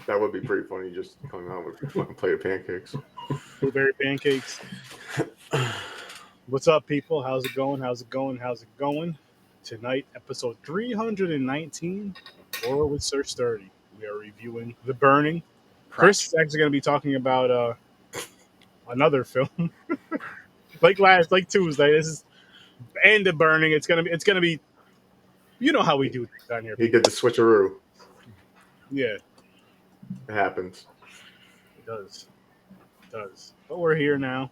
That would be pretty funny. Just coming out with a fucking plate of pancakes. Blueberry pancakes. What's up, people? How's it going? How's it going? How's it going? Tonight, episode 319, Horror with Sir Sturdy. We are reviewing The Burning. Chris is actually going to be talking about another film, like Tuesday. This is and The Burning. It's gonna be. You know how we do things down here. He did the switcheroo. Yeah, it happens. It does. But we're here now.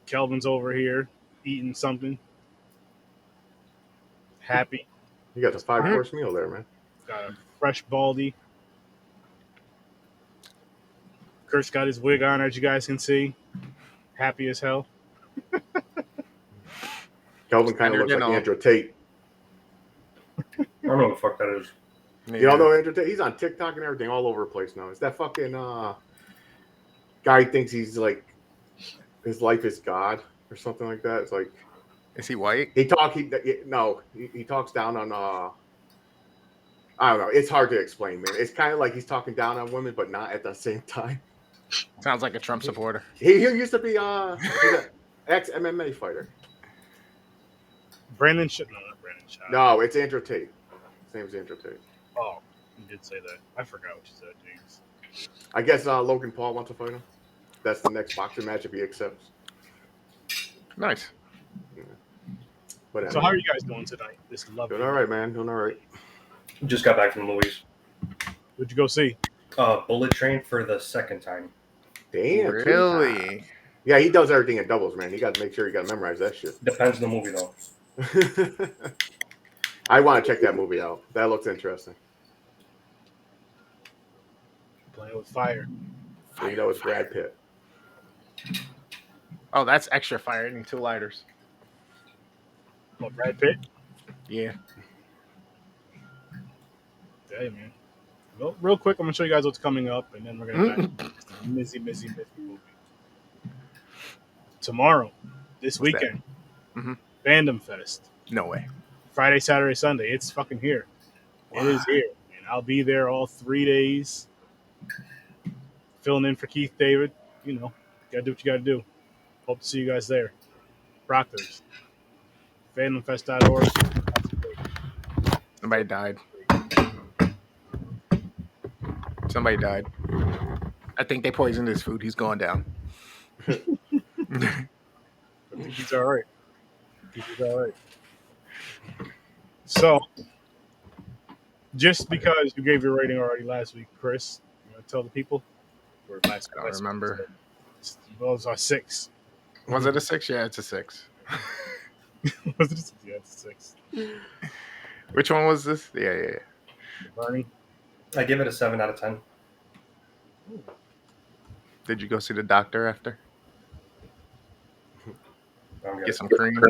Kelvin's over here eating something. Happy. You got the 5-course meal there, man. Got a fresh baldy. Kurt's got his wig on, as you guys can see. Happy as hell. Kelvin kind of looks like Andrew Tate. I don't know what the fuck that is. You don't know Andrew Tate? He's on TikTok and everything all over the place now. It's that fucking guy thinks he's like his life is God or something like that. It's like, is he white? He talks down on I don't know. It's hard to explain, man. It's kind of like he's talking down on women, but not at the same time. Sounds like a Trump supporter. He used to be he's an ex-MMA fighter. Brandon Shaw. No, not Brandon Shaw. No, it's Andrew Tate. His name's Andrew Tate. Oh, you did say that. I forgot what you said, James. I guess Logan Paul wants to fight him. That's the next boxing match if he accepts. Nice. Yeah. So how are you guys doing tonight? This lovely. Doing all right, man. Doing all right. Just got back from Louise. What'd you go see? Bullet Train for the second time. Damn. Really? Yeah, he does everything in doubles, man. You got to make sure you got to memorize that shit. Depends on the movie, though. I want to check that movie out. That looks interesting. Playing with fire. So you know it's Brad Pitt. Oh, that's extra fire. I need 2 lighters. What, Brad Pitt? Yeah. Hey, man. Well, real quick, I'm going to show you guys what's coming up, and then we're going to back to Mizzy movie. Tomorrow, this weekend, Fandom Fest. No way. Friday, Saturday, Sunday. It's fucking here. Wow. It is here. And I'll be there all 3 days. Filling in for Keith David. You know, gotta do what you gotta do. Hope to see you guys there. Proctors. FandomFest.org. Somebody died. I think they poisoned his food. He's going down. I think he's all right. So, just because you gave your rating already last week, Chris, you want to tell the people? Or last I don't remember. Well, it was a 6. Was it a 6? Yeah, it's a 6. Was it a 6? Yeah, it's a 6. Which one was this? Yeah. Barney? I give it a 7 out of 10. Ooh. Did you go see the doctor after? Get some cream.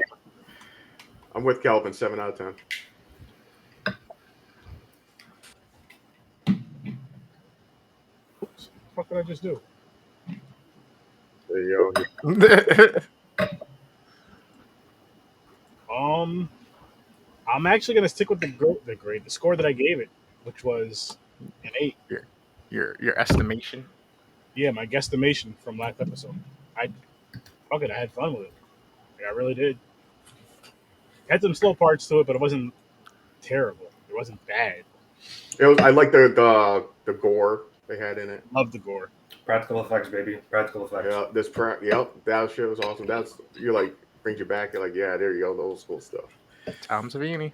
I'm with Calvin, 7 out of 10. Oops. What did I just do? There you go. I'm actually gonna stick with the score that I gave it, which was an 8. Your estimation? Yeah, my guesstimation from last episode. I had fun with it. Like, I really did. Had some slow parts to it, but it wasn't terrible. It wasn't bad. I like the gore they had in it. Love the gore. Practical effects, baby. Practical effects. Yeah, that shit was awesome. You're like brings you back. You're like, yeah, there you go, the old school stuff. Tom Savini.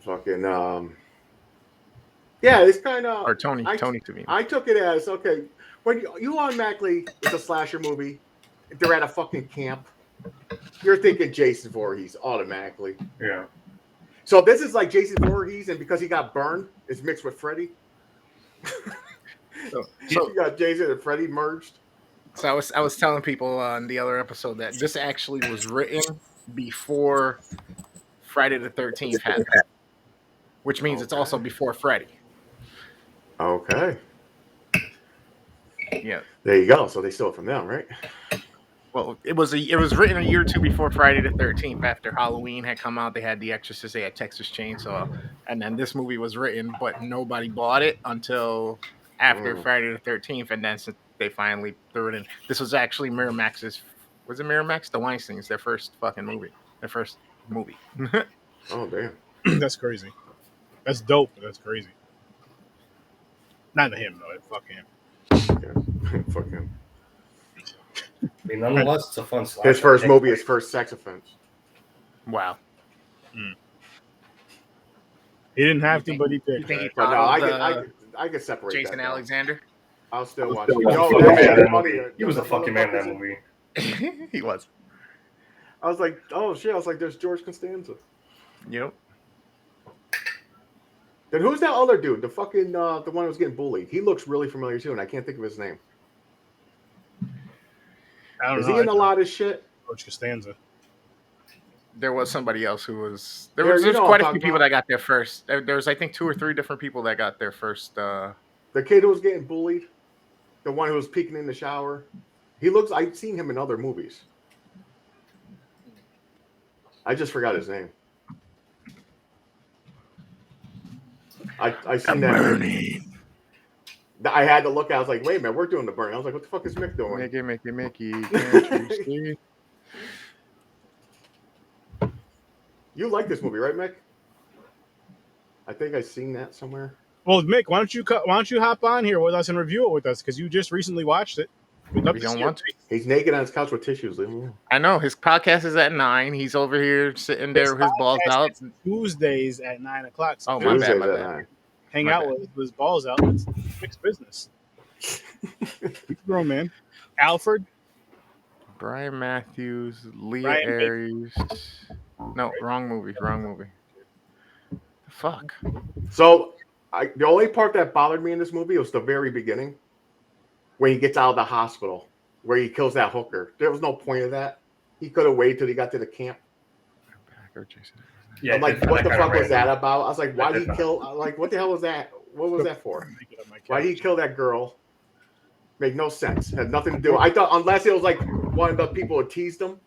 Fucking yeah, it's kind of or Tony Savini. I took it as okay when you automatically it's a slasher movie. They're at a fucking camp. You're thinking Jason Voorhees automatically. Yeah. So this is like Jason Voorhees, and because he got burned, it's mixed with Freddy. So you got Jason and Freddy merged. So I was telling people on the other episode that this actually was written before Friday the 13th happened, which means it's also before Freddy. Okay. Yeah. There you go. So they stole it from them, right? Well, it was written a year or two before Friday the 13th. After Halloween had come out, they had The Exorcist, they had Texas Chainsaw, and then this movie was written, but nobody bought it until after Friday the 13th, and then they finally threw it in. This was actually Miramax's. Was it Miramax? The Weinsteins, their first fucking movie. Their first movie. Oh damn. That's crazy. That's dope, but that's crazy. Not to him though. Fuck him. Yeah. Fuck him. I mean, nonetheless, it's a fun slasher. His first movie, his first sex offense. Wow. He didn't have to, but he did. You think he But no, thought I could separate Jason that, though. Alexander? I'll still watch He it. was Yo, a fucking that man in shit that funny. movie. He was a fucking man in that movie. He was. I was like, oh shit! I was like, there's George Costanza. Yep. Then who's that other dude? The fucking the one who was getting bullied. He looks really familiar too, and I can't think of his name. I don't Is know. he in a lot of shit? Coach Costanza. There was somebody else who was. Yeah, There's you know quite what a I'm few talking people about. that got there first. There was, I think, 2 or 3 different people that got there first. The kid who was getting bullied, the one who was peeking in the shower. He looks. I've seen him in other movies. I just forgot his name. I seen that. Burning. I had to look. I was like, wait a minute, we're doing the burn. I was like, what the fuck is Mick doing? Mickey. Can't you see? You like this movie, right, Mick? I think I've seen that somewhere. Well, Mick, why don't you hop on here with us and review it with us because you just recently watched it. We'd love We to don't see want it. He's naked on his couch with tissues. Leave him alone. I know his podcast is at 9. He's over here sitting there with his balls out. Tuesdays at 9:00. So Oh, my Tuesdays bad. at 9. hang my out bad. with his balls out. It's Mick's business. He's a grown man. Alfred. Brian Matthews, Leah Brian Ayers. No, wrong movie. The fuck. So, the only part that bothered me in this movie was the very beginning, when he gets out of the hospital, where he kills that hooker. There was no point of that. He could have waited till he got to the camp. Yeah, I'm like, it did what the kinda fuck was random. that about? I was like, why It did did he kill? Like, what the hell was that? What was that for? Make it on my Why did he couch. kill that girl? Made no sense. Had nothing to do. I thought unless it was like one of the people who teased him,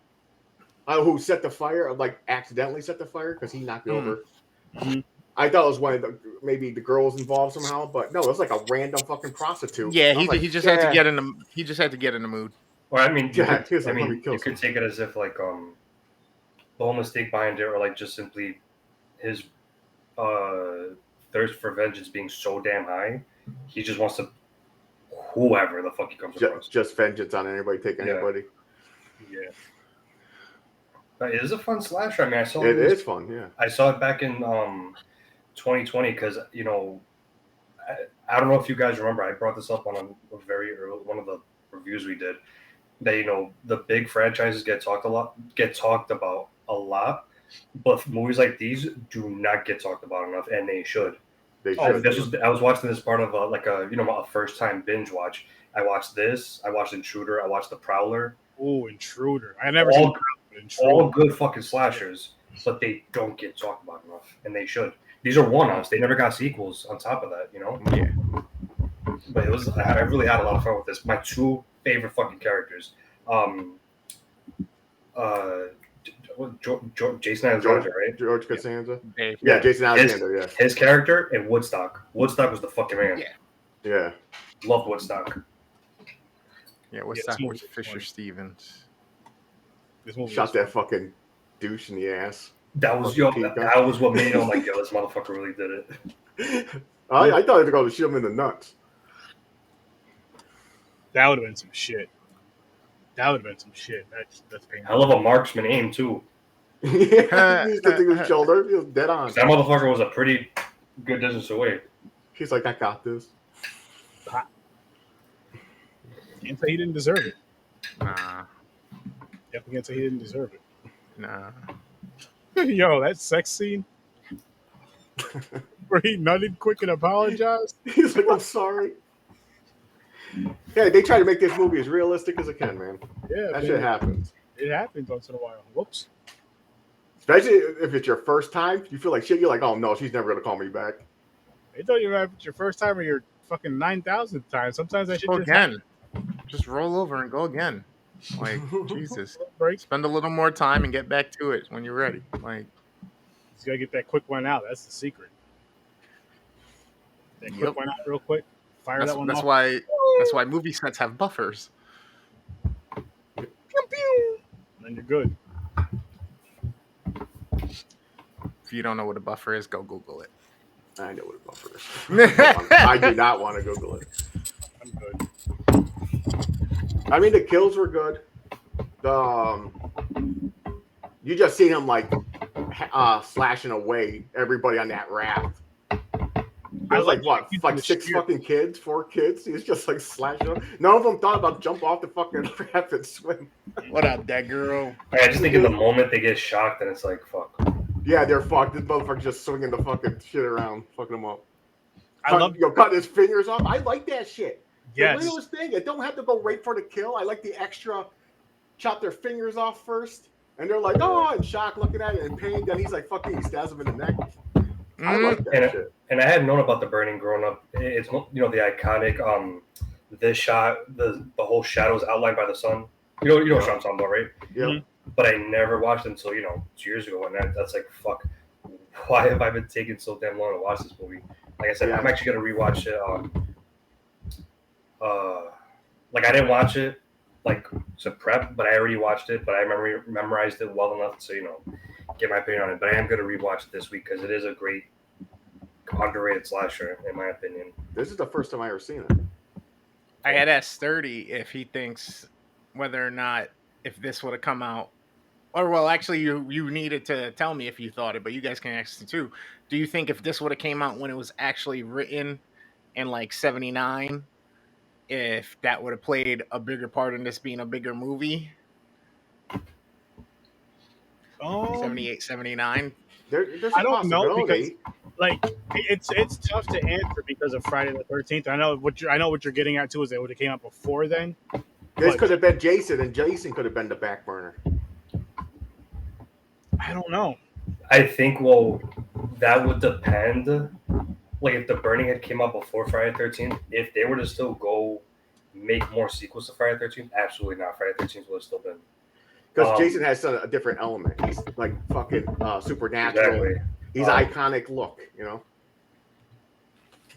who set the fire, or like accidentally set the fire because he knocked it over. Mhm. I thought it was one of the maybe the girls involved somehow, but no, it was like a random fucking prostitute. Yeah, I was like, he just had to yeah. get in the. He just had to get in the mood. Or I mean, Yeah, he was like, let me you kill could take it as if like the whole mistake behind it, or like just simply his thirst for vengeance being so damn high, he just wants to whoever the fuck he comes across. Just vengeance on anybody, take Yeah. anybody. Yeah. But it is a fun slasher. I mean, I saw It is fun, yeah. I saw it back in 2020 because I don't know if you guys remember. I brought this up on a very early one of the reviews we did. That the big franchises get talked about a lot, but movies like these do not get talked about enough, and they should. They Oh, should. I was watching this part of a first time binge watch. I watched this. I watched Intruder. I watched The Prowler. Oh, Intruder. I never seen Intruder. All good fucking slashers, but they don't get talked about enough, and they should. These are one-offs. They never got sequels on top of that, Yeah. But I really had a lot of fun with this. My 2 favorite fucking characters, Jason Alexander, right? George Costanza. Dave. Yeah, Jason Alexander, yeah. His character and Woodstock. Woodstock was the fucking man. Yeah. Yeah. Loved Woodstock. Yeah, what's Yeah, that? this movie With was Fisher funny. Stevens. This movie Shot was that fucking douche in the ass. That was that was what made me like, yo, this motherfucker really did it. I thought they were going to shoot him in the nuts. That would have been some shit. That's painful. Hell of a marksman aim too. Yeah, he's the thing with his shoulder. He was dead on. That motherfucker was a pretty good distance away. He's like, I got this. Can't say he didn't deserve it. Nah. Definitely can't say he didn't deserve it. Nah. Yo, that sex scene where he nutted quick and apologized. He's like, I'm sorry. Yeah, they try to make this movie as realistic as it can, man. Yeah, That man, shit happens. it happens once in a while. Whoops. Especially if it's your first time, you feel like shit. You're like, oh no, she's never gonna call me back. They thought you were your first time or your fucking 9,000th time. Sometimes that shit Go just again. Just roll over and go again. Like, Jesus. Break. Spend a little more time and get back to it when you're ready. Like, You gotta get that quick one out. That's the secret. That quick Yep. one out real quick. Fire that one that's off. why movie sets have buffers. Pew, pew. And then you're good. Mm-hmm. If you don't know what a buffer is, go Google it. I know what a buffer is. I do not want to Google it. I'm good. I mean, the kills were good. You just see him like slashing away everybody on that raft. I was like, what? Like 6 fucking kids, 4 kids. He was just like slashing them. None of them thought about jump off the fucking raft and swim. What up, that girl? I just think in the moment they get shocked and it's like, fuck. Yeah, they're fucked. This motherfucker's just swinging the fucking shit around, fucking them up. Cutting his fingers off. I like that shit. Yes. The littlest thing. It don't have to go right for the kill. I like the extra chop their fingers off first. And they're like, oh, in shock, looking at it in pain. Then he's like, fucking, he stabs him in the neck. I like that shit. And I had known about the burning growing up. It's, you know, the iconic, this shot, the whole shadows outlined by the sun. You know what I'm talking about, right? Yeah. Mm-hmm. But I never watched it until, 2 years ago. And that's like, fuck, why have I been taking so damn long to watch this movie? Like I said, I'm actually going to rewatch it. Like I didn't watch it like to prep, but I already watched it, but I memorized it well enough to, get my opinion on it. But I am going to rewatch it this week because it is a great underrated slasher, in my opinion. This is the first time I ever seen it. I had asked Sturdy if he thinks whether or not if this would have come out, or well, actually, you needed to tell me if you thought it, but you guys can ask too. Do you think if this would have came out when it was actually written in like '79, if that would have played a bigger part in this being a bigger movie? 78, 79. There's I don't know because like it's tough to answer because of Friday the 13th. I know what you're getting at too is that it would have came out before then. this could have been Jason, and Jason could have been the back burner. I don't know. I think, that would depend. Like, if The Burning had came out before Friday the 13th, if they were to still go make more sequels to Friday the 13th, absolutely not. Friday the 13th would have still been. Because Jason has a different element. He's like fucking supernatural. Exactly. He's iconic look,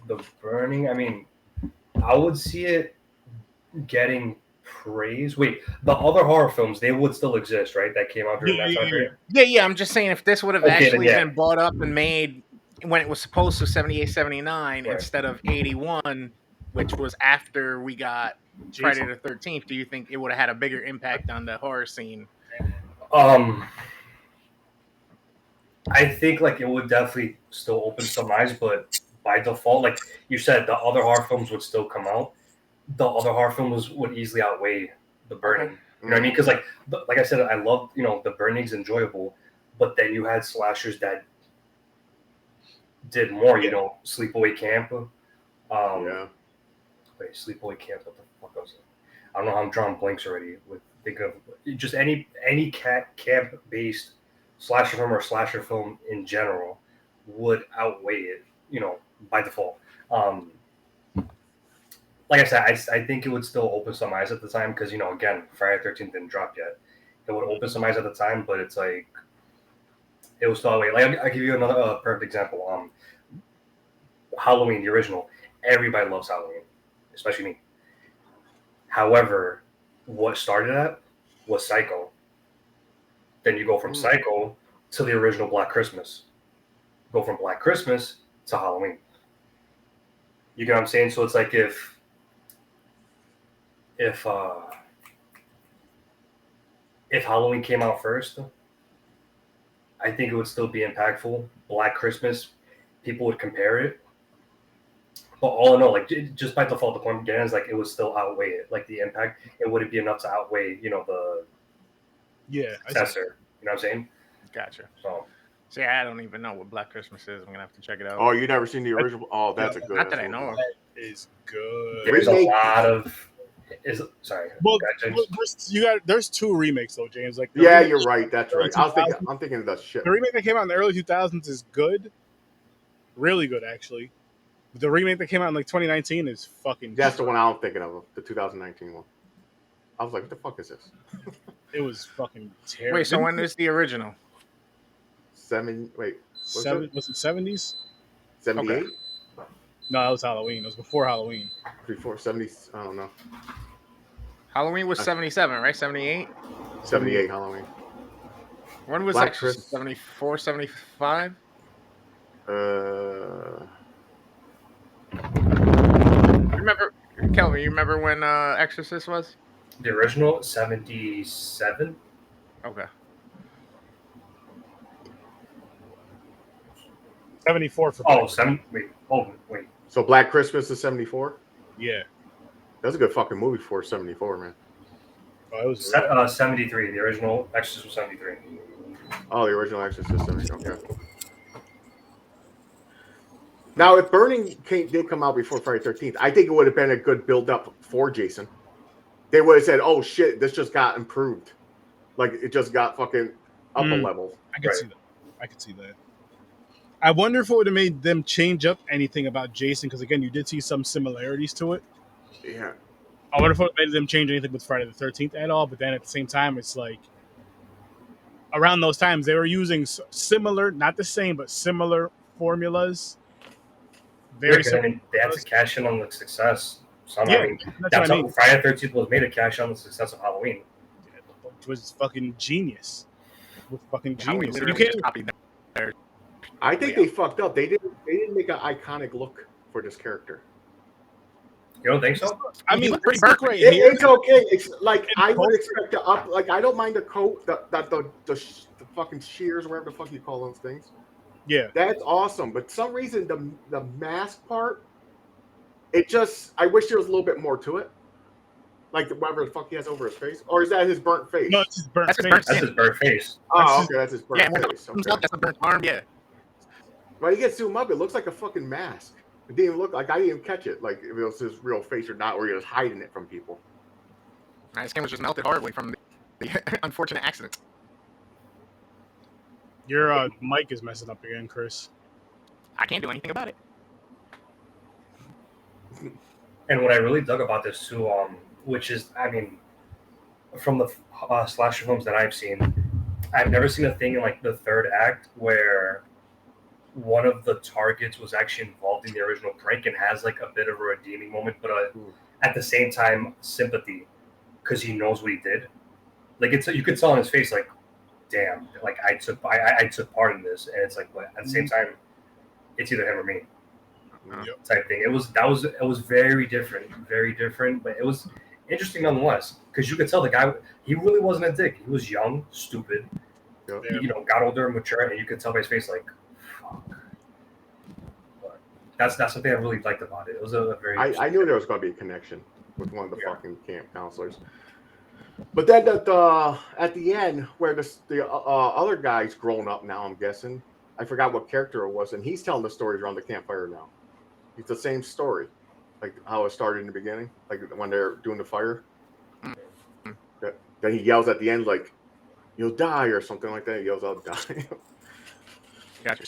The Burning, I mean, I would see it getting praise. Wait, the other horror films, they would still exist, right? That came out during that time period? Yeah. I'm just saying if this would have actually been bought up and made when it was supposed to 78, 79 instead of 81, which was after we got Friday the 13th, do you think it would have had a bigger impact on the horror scene? I think like it would definitely still open some eyes, but by default, like you said, the other horror films would still come out. The other horror films would easily outweigh The Burning. Okay. You know what I mean? Because like I said, I love, The Burning's enjoyable, but then you had slashers that did more, Sleepaway Camp. Wait, Sleepaway Camp, what the fuck was it? I don't know how I'm drawing blanks already with thinking of just any camp-based slasher film or slasher film in general would outweigh it, by default. Like I said, I think it would still open some eyes at the time because, again, Friday the 13th didn't drop yet. It would open some eyes at the time, but it's like, it was still outweighed. Like, I'll give you another perfect example. Halloween, the original. Everybody loves Halloween, especially me. However, what started that was Psycho. Then you go from Psycho to the original Black Christmas. Go from Black Christmas to Halloween. You get what I'm saying? So it's like if Halloween came out first, I think it would still be impactful. Black Christmas, people would compare it. But all in all, like just by default, the point again is like it would still outweigh it. Like the impact, it wouldn't be enough to outweigh, the successor. You know what I'm saying? Gotcha. So see, I don't even know what Black Christmas is. I'm gonna have to check it out. Oh, you never seen the original? Oh, that's a good. Not that I know of. That is good. there's a lot of. Sorry. Well, there's 2 remakes though, James. Like you're right. That's right. I'm thinking of the shit. The remake that came out in the early 2000s is good, really good actually. The remake that came out in like 2019 is fucking. That's the one I'm thinking of, the 2019 one. I was like, what the fuck is this? It was fucking terrible. Wait, so when is the original? Was it 70s? 78? Okay. No, that was Halloween. It was before Halloween. Before 70, I don't know. Halloween was 77, right? 78? 78 Halloween. When was Black Exorcist? Christmas. 74, 75? Remember, Kelvin, you remember when Exorcist was? The original 77. Okay. 74 for Oh, Black. 7. Wait. So Black Christmas is 74? Yeah. That's a good fucking movie for 74, man. Oh, it was 73. The original Exorcist was 73. Oh, the original Exorcist 73. Okay. Now, if Burning did come out before Friday 13th, I think it would have been a good build-up for Jason. They would have said, oh, shit, this just got improved. Like, it just got fucking up a level. I could see that. I could see that. I wonder if it would have made them change up anything about Jason, because, again, you did see some similarities to it. Yeah. I wonder if it would have made them change anything with Friday the 13th at all, but then at the same time, it's like, around those times, they were using similar, not the same, but similar formulas. Very I mean, they had to cash in on the success. Somehow. Yeah, I mean, that's what I mean. Friday the 13th was made to cash on the success of Halloween. Which was fucking genius. With fucking Halloween genius. You literally can't. just copied that. I think they fucked up. They didn't make an iconic look for this character. You don't think so? I mean, Look pretty let's look burnt. right here. It's okay. It's like I would expect to up. Like I don't mind the coat, the fucking shears, or whatever the fuck you call those things. Yeah. That's awesome. But for some reason, the mask part, it just. I wish there was a little bit more to it. Like whatever the fuck he has over his face, or is that his burnt face? No, it's his burnt That's his face. burnt That's his burnt face. Oh, okay, that's his burnt Yeah, when it face. comes Okay. out, that's a burnt arm, yeah. But you get zoomed up, it looks like a fucking mask. It didn't even look like I didn't even catch it, like if it was his real face or not, or he was hiding it from people. His skin was just melted horribly from the unfortunate accident. Your mic is messing up again, Chris. I can't do anything about it. And what I really dug about this too, which is, I mean, from the slasher films that I've seen, I've never seen a thing in like the third act where one of the targets was actually involved in the original prank and has like a bit of a redeeming moment, but at the same time sympathy because he knows what he did. Like you could tell on his face, like, damn, like I took part in this, and it's like, but at the same time, it's either him or me. Type thing. It was very different, but it was interesting nonetheless because you could tell the guy, he really wasn't a dick. He was young, stupid, got older, mature, and you could tell by his face like, fuck. But that's something I really liked about it. It was a very. I knew there was going to be a connection with one of the fucking camp counselors. But then at the end, where the other guy's grown up now, I'm guessing. I forgot what character it was, and he's telling the stories around the campfire now. It's the same story, like how it started in the beginning, like when they're doing the fire. Then he yells at the end, like, "You'll die" or something like that. He yells out, "Die." Gotcha.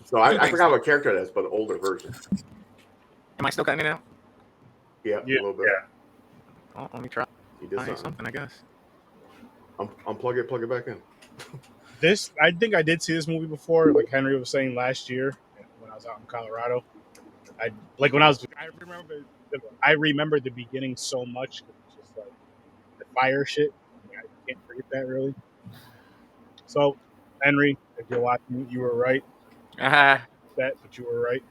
So I forgot what character that is, but the older version. Am I still cutting it out? Yeah, a little bit. Yeah. Oh, let me try He did something, I guess. Unplug it, plug it back in. I think I did see this movie before, like Henry was saying last year when I was out in Colorado. I remember the beginning so much. It's just like the fire shit. I can't forget that really. So, Henry, if you're watching, you were right. But you were right.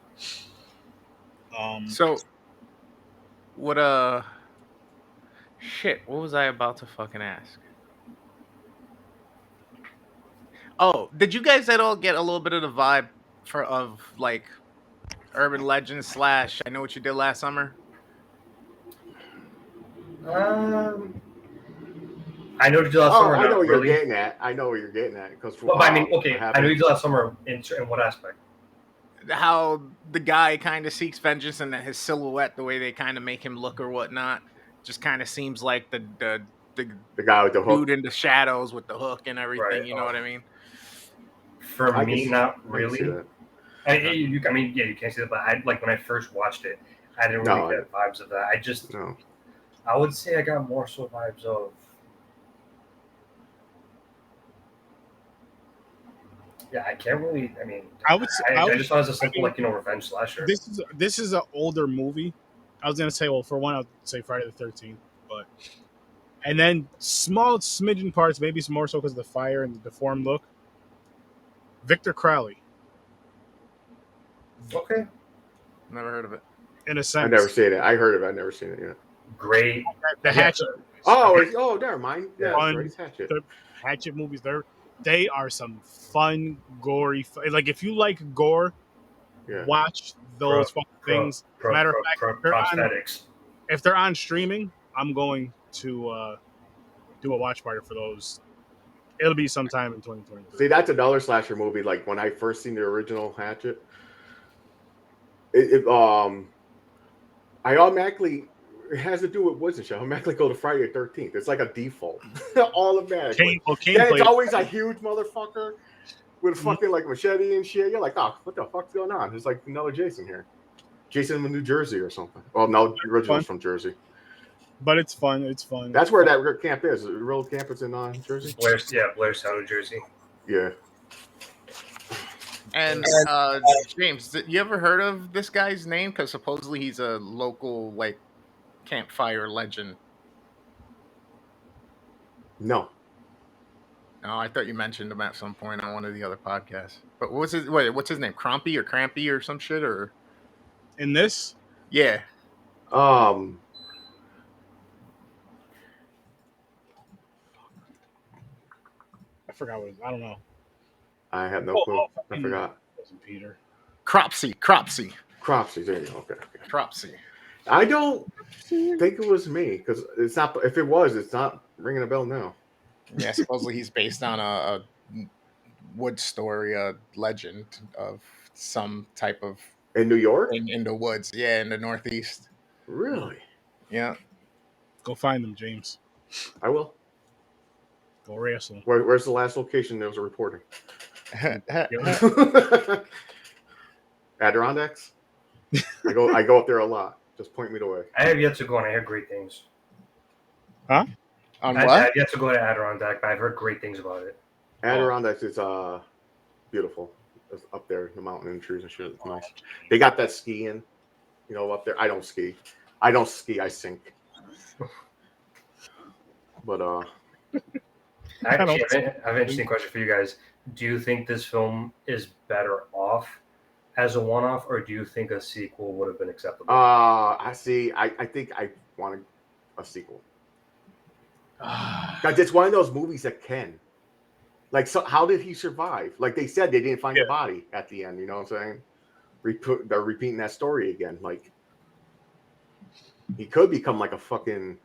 So, what shit, what was I about to fucking ask? Oh, did you guys at all get a little bit of the vibe of like urban legend / I Know What You Did Last Summer? I know what you did last summer. I know what really. you're getting at. I know what you're getting at because. But I mean, okay, I know you did last summer in what aspect? How the guy kind of seeks vengeance and that his silhouette, the way they kind of make him look or whatnot, just kind of seems like the guy with the hook, dude in the shadows with the hook and everything. Right. You know what I mean? For me, not really. You can't see that, but I like when I first watched it, I didn't really get vibes of that. I would say I got more so vibes of. Yeah, I can't really. I mean, I just thought it was a simple, revenge slasher. This is an older movie. I was gonna say, well, for one, I'd say Friday the 13th, but and then small smidgen parts, maybe some more so because of the fire and the deformed look. Victor Crowley, Okay, Never heard of it. in a sense. I never seen it. I heard of it. I've never seen it yet. great. The Hatchet. Oh, never mind. Yeah, Fun, right. It's Hatchet. The Hatchet movies, they are some fun, gory. Like if you like gore, Yeah. watch those fucking things. Matter of fact, prosthetics. If they're on streaming, I'm going to do a watch party for those. It'll be sometime in 2023. See, that's another slasher movie. Like when I first seen the original Hatchet, I automatically, it has to do with Woods I automatically go to Friday the 13th. It's like a default, automatically. Then it's always a huge motherfucker with a fucking like machete and shit. You're like, oh, what the fuck's going on? There's like another Jason here. Jason in New Jersey or something. Oh no, the original's from Jersey. But it's fun. It's fun. That's where that camp is. The real camp is in Jersey. Blairstown, New Jersey. Yeah. And James, you ever heard of this guy's name? Because supposedly he's a local like campfire legend. No. No, I thought you mentioned him at some point on one of the other podcasts. But what's his name? Crampy or Crampy or some shit or in this? Yeah. I forgot what I don't know. I have no clue. I forgot. Wasn't Peter. Cropsey. There you go. Okay. Cropsey. I don't think it was me because it's not. If it was, it's not ringing a bell now. Yeah, supposedly he's based on a wood story, a legend of some type of in New York, in the woods. Yeah, in the Northeast. Really? Yeah. Go find them, James. I will. Go wrestle. Where's the last location there was a reporting? Adirondacks. I go up there a lot. Just point me the way. I have yet to go, and I hear great things. Huh? On I what? have yet to go to Adirondack, but I've heard great things about it. Adirondacks is beautiful. It's up there, the mountain and trees and shit. It's nice. They got that skiing, up there. I don't ski. I sink. But Actually, I have an interesting question for you guys. Do you think this film is better off as a one-off, or do you think a sequel would have been acceptable? I see. I think I want a sequel. Because it's one of those movies that can. Like, so how did he survive? Like they said, they didn't find the body at the end. You know what I'm saying? They're repeating that story again. Like, he could become like a fucking.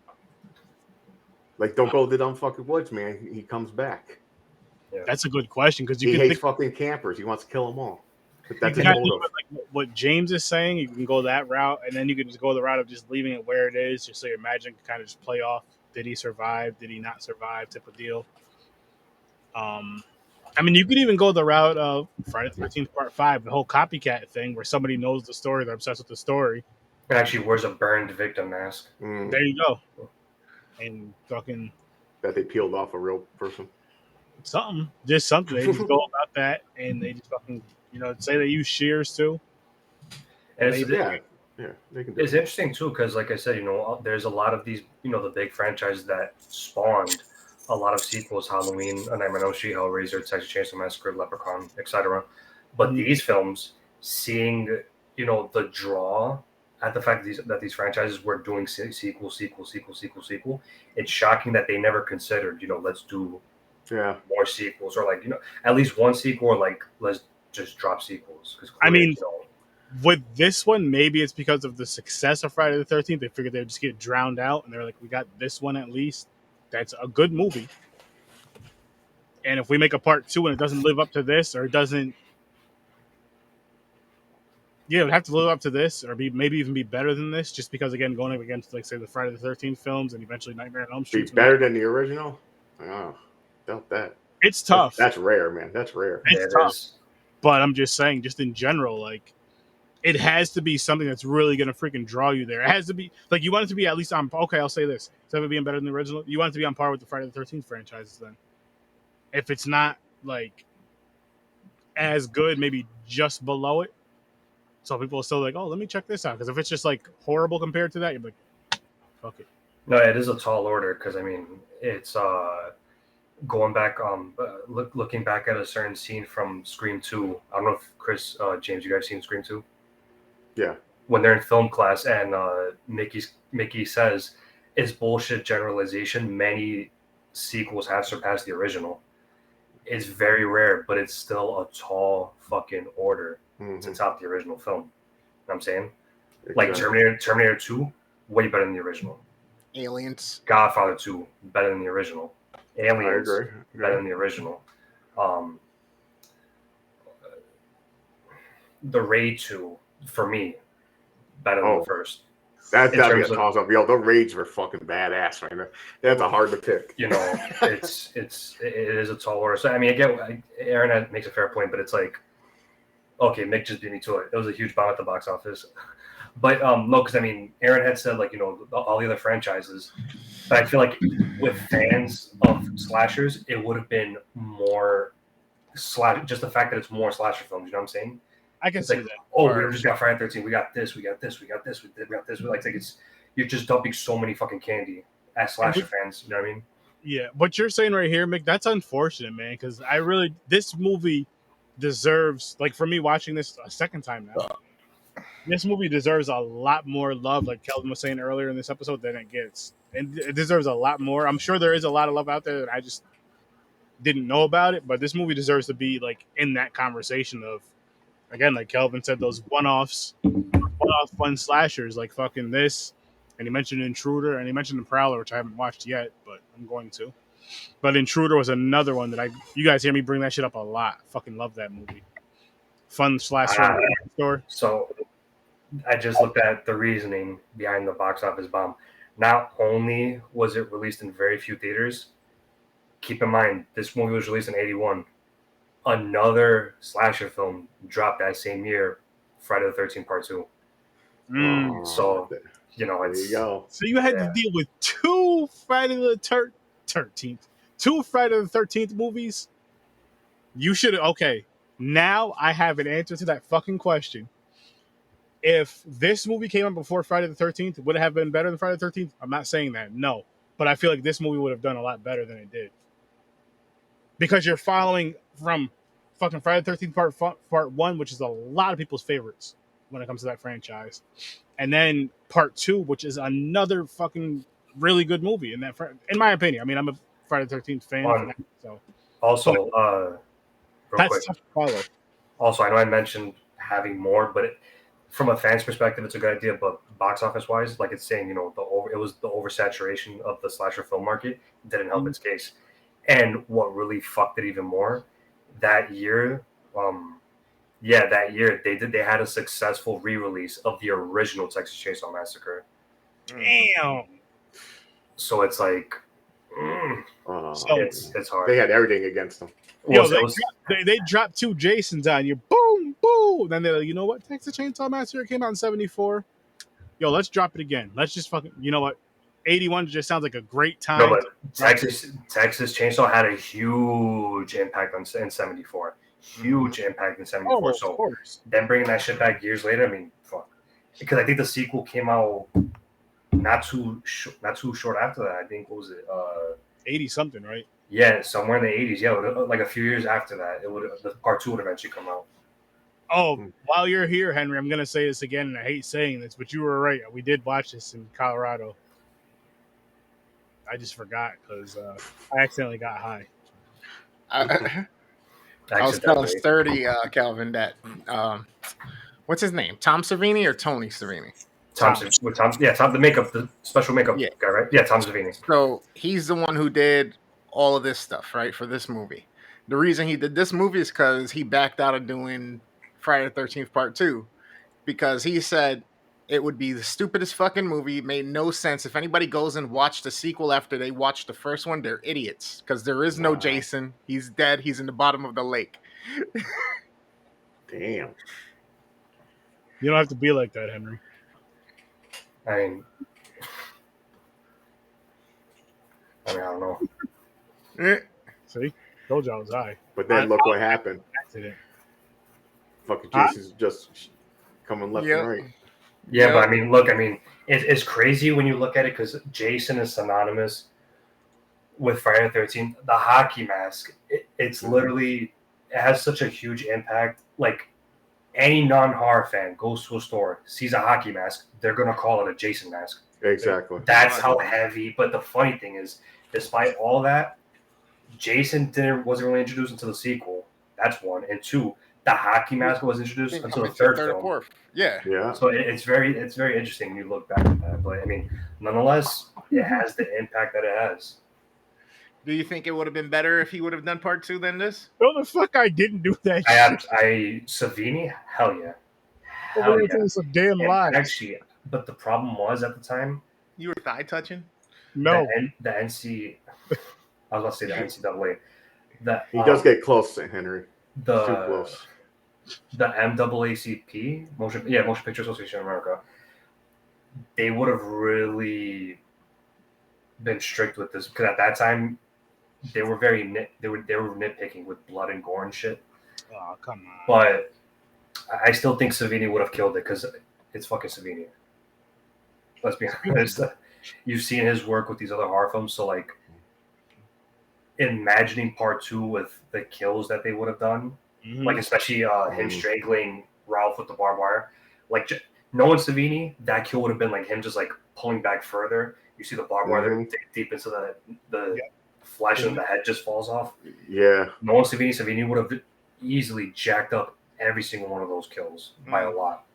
Like, don't go to the dumb fucking woods, man. He comes back. Yeah. That's a good question because he hates fucking campers. He wants to kill them all. But that's his motive. Like what James is saying, you can go that route, and then you can just go the route of just leaving it where it is, just so your magic can kind of just play off. Did he survive? Did he not survive? Type of deal. I mean, you could even go the route of Friday the 13th Part 5, the whole copycat thing, where somebody knows the story, they're obsessed with the story. And actually wears a burned victim mask. There you go. And fucking that they peeled off a real person. Something. They just go about that, and they just fucking, say they use shears too. And they can do it's interesting too, because like I said, there's a lot of these, the big franchises that spawned a lot of sequels: Halloween, A Nightmare on Elm Street, Hellraiser, Texas Chainsaw Massacre, Leprechaun, etc. But these films, seeing the draw at the fact that these franchises were doing sequel, it's shocking that they never considered, let's do more sequels, or like at least one sequel, or like let's just drop sequels. I mean, with this one, maybe it's because of the success of Friday the 13th. They figured they'd just get drowned out, and they're like, we got this one at least. That's a good movie. And if we make a part 2 and it doesn't live up to this, or it doesn't, it would have to live up to this, or maybe even be better than this, just because, again, going up against, like, say, the Friday the 13th films and eventually Nightmare on Elm Street. Be better than the original? Oh, doubt that. It's tough. That's rare, man. That's rare. It's tough. But I'm just saying, just in general, like, it has to be something that's really gonna freaking draw you there. It has to be like you want it to be at least on. Okay, I'll say this: instead of it being better than the original, you want it to be on par with the Friday the 13th franchises. Then, if it's not like as good, maybe just below it, so people are still like, oh, let me check this out. Because if it's just like horrible compared to that, you're like, fuck it. No, it is a tall order because I mean it's going back looking back at a certain scene from Scream 2. I don't know if Chris, James, you guys seen Scream 2? Yeah. When they're in film class and Mickey says it's bullshit generalization. Many sequels have surpassed the original. It's very rare, but it's still a tall fucking order to top the original film. You know what I'm saying? Like Terminator 2, way better than the original. Aliens. Godfather 2, better than the original. Aliens, better than the original. The Raid 2, for me, better than the first. That'd be a toss up. Yo, the Raids were fucking badass right now. That's a hard to pick. You know, it is a tall order. So I mean, Aaron makes a fair point, but it's like, okay, Mick just beat me to it. It was a huge bomb at the box office. But no, because I mean, Aaron had said like, you know, all the other franchises. But I feel like with fans of slashers, it would have been more just the fact that it's more slasher films. You know what I'm saying? I can see that. Oh, we just got Friday 13. We got this. We got this. We got this. We got this. Like it's you're just dumping so many fucking candy as slasher fans. You know what I mean? Yeah, what you're saying right here, Mick, that's unfortunate, man. Because this movie deserves, like, for me watching this a second time now, this movie deserves a lot more love, like Kelvin was saying earlier in this episode, than it gets. And it deserves a lot more. I'm sure there is a lot of love out there that I just didn't know about it, but this movie deserves to be like in that conversation of, again, like Kelvin said, those one-off fun slashers like fucking this, and he mentioned Intruder, and he mentioned The Prowler, which I haven't watched yet, but I'm going to. But Intruder was another one that you guys hear me bring that shit up a lot. Fucking love that movie. Fun slasher store. So I just looked at the reasoning behind the box office bomb. Not only was it released in very few theaters, keep in mind this movie was released in '81. Another slasher film dropped that same year, Friday the 13th Part 2. So, you know, there you go. So you had to deal with two Friday the 13th movies? You should have, okay, now I have an answer to that fucking question. If this movie came out before Friday the 13th, would it have been better than Friday the 13th? I'm not saying that, no. But I feel like this movie would have done a lot better than it did. Because you're following from fucking Friday the 13th part 1, which is a lot of people's favorites when it comes to that franchise. And then part 2, which is another fucking really good movie in my opinion. I mean, I'm a Friday the 13th fan. So also, real quick. Tough to follow. Also, I know I mentioned having more, but from a fan's perspective, it's a good idea. But box office wise, like it's saying, you know, it was the oversaturation of the slasher film market didn't help its case. And what really fucked it even more, that year, they had a successful re-release of the original Texas Chainsaw Massacre. Damn. So it's like, it's hard. They had everything against them. Yo, they dropped 2 Jasons on you. Boom, boom. Then they're like, you know what? Texas Chainsaw Massacre came out in '74. Yo, let's drop it again. Let's just fucking, you know what? 81 just sounds like a great time. No, but Texas Chainsaw had a huge impact in '74. Huge impact in '74. Oh, so of course. Then bringing that shit back years later, I mean, fuck. Because I think the sequel came out not too short after that. I think, what was it? 80 something, right? Yeah, somewhere in the 80s. Yeah, like a few years after that, the part 2 would eventually come out. Oh, while you're here, Henry, I'm gonna say this again, and I hate saying this, but you were right. We did watch this in Colorado. I just forgot because I accidentally got high. I was telling Sturdy, Calvin, that what's his name? Tom Savini or Tony Savini? Tom, the special makeup guy, right? Yeah, Tom Savini. So he's the one who did all of this stuff, right, for this movie. The reason he did this movie is because he backed out of doing Friday the 13th Part 2 because he said it would be the stupidest fucking movie. It made no sense. If anybody goes and watch the sequel after they watch the first one, they're idiots because there is no Jason. He's dead. He's in the bottom of the lake. Damn. You don't have to be like that, Henry. I mean, I don't know. Eh, See, told you I was high. But then look what happened. Accident. Fucking Huh? Jason's just coming left Yep. and right. Yeah, Yep. but I mean, look, it's crazy when you look at it because Jason is synonymous with Friday the 13th. The hockey mask, it's literally, it has such a huge impact. Like, any non-horror fan goes to a store, sees a hockey mask, they're going to call it a Jason mask. Exactly. That's how heavy. But the funny thing is, despite all that, Jason wasn't really introduced until the sequel. That's one. And two, the hockey mask was introduced until the third or film. fourth. Yeah. Yeah. So it's very interesting when you look back at that. But I mean, nonetheless, it has the impact that it has. Do you think it would have been better if he would have done part 2 than this? No, the fuck I didn't do that shit. Savini, hell yeah. Over Hell here yeah. telling some damn And lies. actually, but the problem was at the time, You were thigh touching? No. the NC, I was about to say the NCAA. He does get close to Henry. Too the close. the MAACP, Motion Picture Association of America, they would have really been strict with this because at that time they were they were nitpicking with blood and gore and shit. Oh, come on. But I still think Savini would have killed it because it's fucking Savini. Let's be honest. You've seen his work with these other horror films, so like imagining part 2 with the kills that they would have done, like especially him strangling Ralph with the barbed wire, like knowing Savini, that kill would have been like him just like pulling back further. You see the barbed wire deep into the flesh and the head just falls off. Yeah. Knowing Savini would have easily jacked up every single one of those kills by a lot.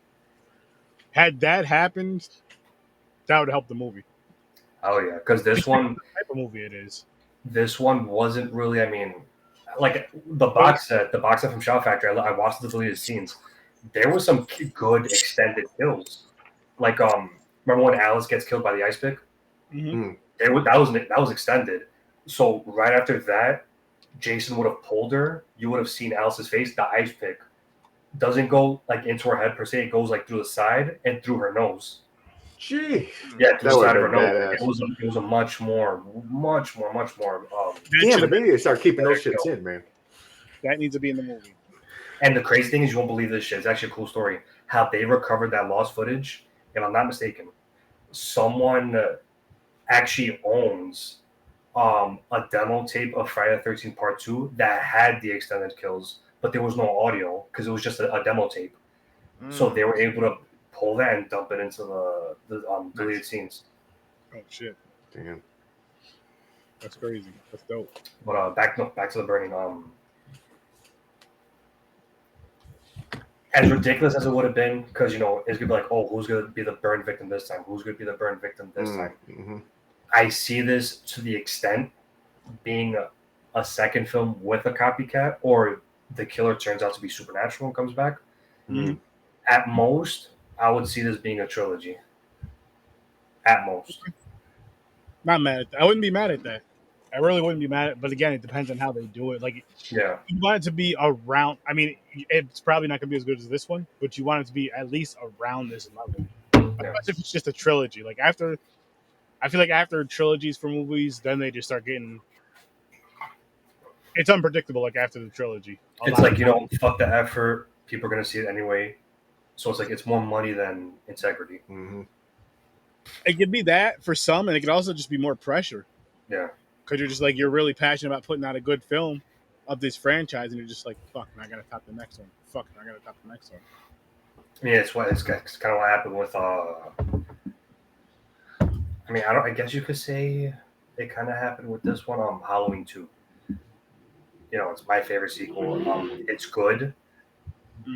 Had that happened, that would help the movie. Oh yeah, because this one, What type of movie it is. this one wasn't really. I mean, like the box set from Shout Factory. I watched the deleted scenes. There were some good extended kills. Like remember when Alice gets killed by the ice pick? That was extended. So right after that, Jason would have pulled her. You would have seen Alice's face. The ice pick doesn't go like into her head per se. It goes like through the side and through her nose. Gee. Yeah, through That the side of would've her been nose. It was a much more. Damn, but they need to start keeping those shits in, man. That needs to be in the movie. And the crazy thing is, you won't believe this shit. It's actually a cool story. How they recovered that lost footage. If I'm not mistaken, someone actually owns a demo tape of Friday the 13th Part 2 that had the extended kills, but there was no audio because it was just a demo tape. So they were able to pull that and dump it into the deleted scenes. Oh shit! Damn. That's crazy. That's dope. But back to the burning. As ridiculous as it would have been, because it's gonna be like, oh, who's gonna be the burn victim this time? Who's gonna be the burn victim this time? Mm-hmm. I see this to the extent being a second film with a copycat, or the killer turns out to be supernatural and comes back. Mm-hmm. At most, I would see this being a trilogy. At most. Not mad at that. I wouldn't be mad at that. I really wouldn't be mad at it. But again, it depends on how they do it. Like, Yeah. you want it to be around. I mean, it's probably not going to be as good as this one, but you want it to be at least around this level. Especially if it's just a trilogy. Like, I feel like after trilogies for movies, then they just start getting. It's unpredictable. Like after the trilogy, It's like, fuck the effort. People are gonna see it anyway. So it's like it's more money than integrity. Mm-hmm. It could be that for some, and it could also just be more pressure. Yeah. Because you're just like, you're really passionate about putting out a good film of this franchise, and you're just like, fuck, I gotta top the next one. Fuck, I gotta top the next one. Yeah, it's kind of what happened with. I guess you could say it kind of happened with this one on Halloween 2. It's my favorite sequel. It's good,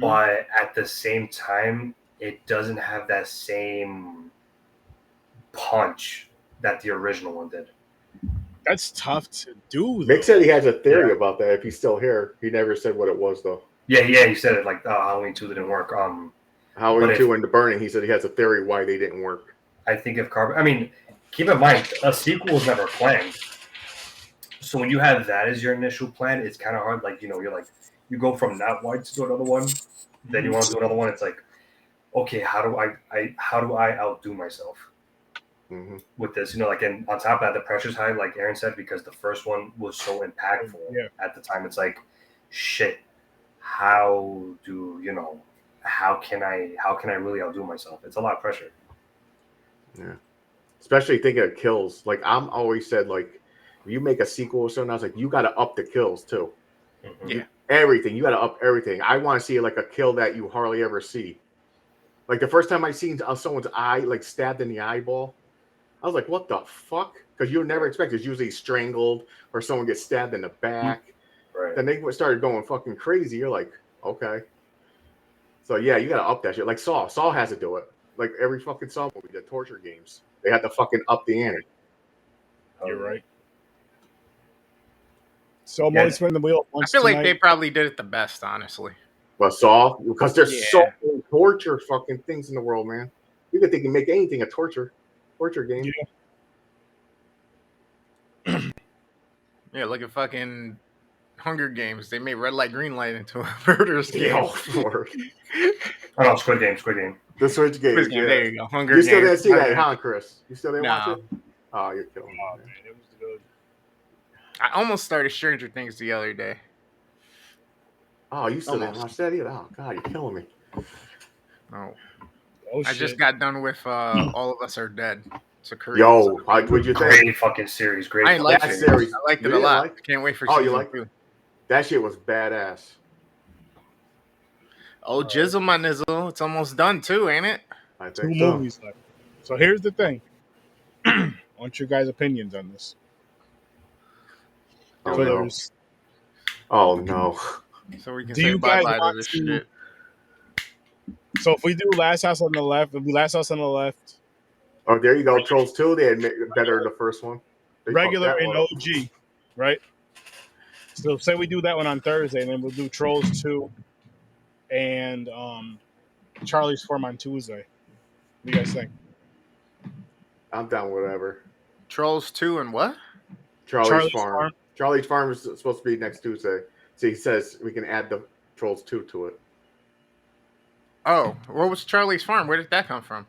but at the same time, it doesn't have that same punch that the original one did. That's tough to do. Mick said he has a theory about that. If he's still here, he never said what it was though. Yeah, he said it like Halloween 2 didn't work. Halloween 2 and The Burning, he said he has a theory why they didn't work. I think keep in mind, a sequel was never planned. So when you have that as your initial plan, it's kind of hard. Like, you're like, you go from not wanting to do another one, then you want to do another one. It's like, okay, how do I outdo myself with this? You know, like, and on top of that, the pressure's high, like Aaron said, because the first one was so impactful at the time. It's like, shit, how can I really outdo myself? It's a lot of pressure. Yeah. Especially thinking of kills. Like, I'm always said, like, if you make a sequel or something, I was like, you got to up the kills too. Yeah. Everything. You got to up everything. I want to see like a kill that you hardly ever see. Like the first time I seen someone's eye, like stabbed in the eyeball, I was like, what the fuck? Because you never expect it's usually strangled or someone gets stabbed in the back. Right. Then they started going fucking crazy. You're like, okay. So yeah, you got to up that shit. Like Saw. Saw has to do it. Like every fucking Saw movie, the torture games. They had to fucking up the ante. You're right. So I'm always spinning the wheel. I feel like they probably did it the best, honestly. Well, Saw, because there's so many torture fucking things in the world, man. You could think you make anything a torture game. Yeah, look at fucking Hunger Games. They made red light, green light into a murderous game. Oh, Squid Game. The Switch game. Squid Game, yeah. There you go. Hunger You Games. still didn't see that, huh, Chris? You still didn't watch it? Oh, you're killing me. Man, it was good. I almost started Stranger Things the other day. Oh, you still didn't watch that either? Oh, God, you're killing me. No. Oh, I just got done with All of Us Are Dead. It's a Korean. Yo, what'd you think? Great fucking series. Great. I like that it. series. I liked it a lot. Can't wait for season 2. That shit was badass. Oh, jizzle my nizzle. It's almost done too, ain't it? I think 2 movies left. So here's the thing. I want your guys' opinions on this. Oh no. So we can Do say you guys bye-bye to want this to- shit. So if we do Last House on the Left, it'll be Last House on the Left, Oh, there you go. Trolls 2. They had made it better than the first one. They regular fucked that and one up. OG, right? So say we do that one on Thursday, and then we'll do Trolls 2 and Charlie's Farm on Tuesday. What do you guys think? I'm down with whatever. Trolls 2 and what? Charlie's Farm. Charlie's Farm is supposed to be next Tuesday. So he says we can add the Trolls 2 to it. Oh, what was Charlie's Farm? Where did that come from?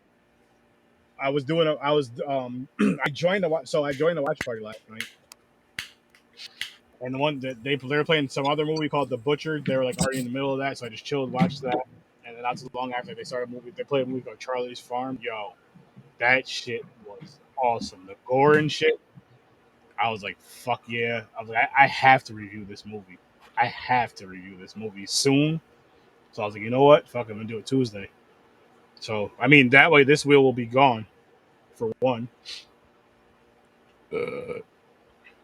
I joined the watch party last night. And the one that they were playing some other movie called The Butcher. They were like already in the middle of that, so I just chilled, watched that. And then not too long after they started a movie, they played a movie called Charlie's Farm. Yo, that shit was awesome. The gore and shit. I was like, fuck yeah. I was like, I have to review this movie. I have to review this movie soon. So I was like, you know what? Fuck, I'm gonna do it Tuesday. So I mean, that way this wheel will be gone for one.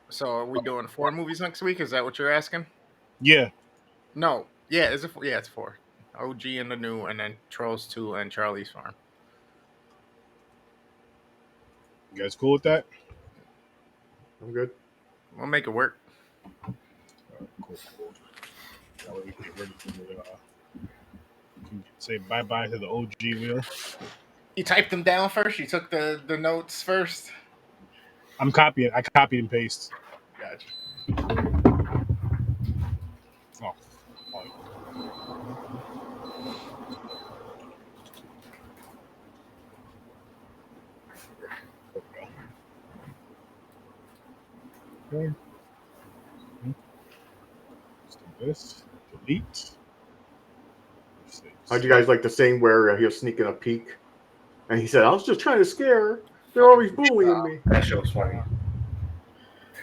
So are we doing 4 movies next week? Is that what you're asking? Yeah. No. Yeah, is it? Yeah, it's 4. OG and the new, and then Trolls 2 and Charlie's Farm. You guys cool with that? I'm good. We'll make it work. Cool. That way we can get ready for say bye-bye to the OG wheel. You typed them down first? You took the notes first? I'm copying. I copied and paste. Gotcha. Oh. Okay. Let's do this. Delete. How'd you guys like the scene where he was sneaking a peek? And he said, I was just trying to scare her. They're always bullying me. That shit was funny.